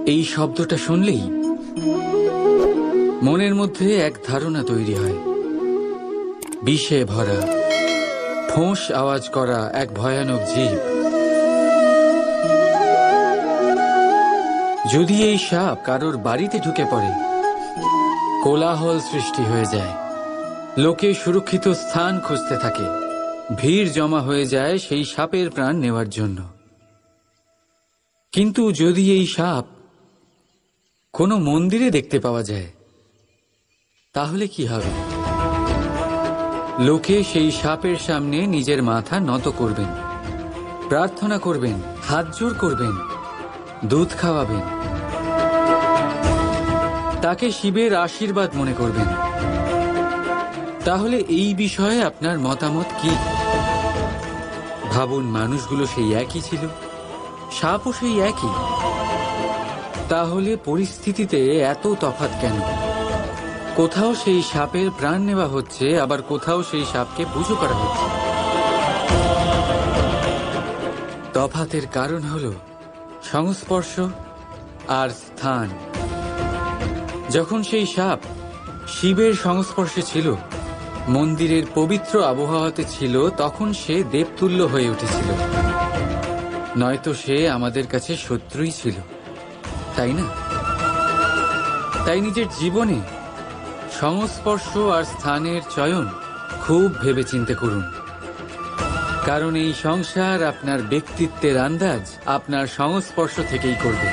এই শব্দটা শুনলেই মনের মধ্যে এক ধারণা তৈরি হয়। বিষে ভরা, ফোঁস আওয়াজ করা এক ভয়ানক জীব। যদি এই সাপ কারোর বাড়িতে ঢুকে পড়ে, কোলাহল সৃষ্টি হয়ে যায়। লোকে সুরক্ষিত স্থান খুঁজতে থাকে, ভিড় জমা হয়ে যায় সেই সাপের প্রাণ নেওয়ার জন্য। কিন্তু যদি এই সাপ কোনো মন্দিরে দেখতে পাওয়া যায়, তাহলে কি হবে? লোকে সেই সাপের সামনে নিজের মাথা নত করবেন, প্রার্থনা করবেন, হাত জোড় করবেন, দুধ খাওয়াবেন, তাকে শিবের আশীর্বাদ মনে করবেন। তাহলে এই বিষয়ে আপনার মতামত কি? ভাবুন, মানুষগুলো সেই একই ছিল, সাপও সেই একই। তাহলে পরিস্থিতিতে এত তফাৎ কেন? কোথাও সেই সাপের প্রাণ নেওয়া হচ্ছে, আবার কোথাও সেই সাপকে পুজো করা হচ্ছে। তফাতের কারণ হল সংস্পর্শ আর স্থান। যখন সেই সাপ শিবের সংস্পর্শে ছিল, মন্দিরের পবিত্র আবহাওয়াতে ছিল, তখন সে দেবতুল্য হয়ে উঠেছিল। নয়তো সে আমাদের কাছে শত্রুই ছিল, তাই না? তাই নিজের জীবনে সংস্পর্শ আর স্থানের চয়ন খুব ভেবেচিন্তে করুন, কারণ এই সংসার আপনার ব্যক্তিত্বের আন্দাজ আপনার সংস্পর্শ থেকেই করবে।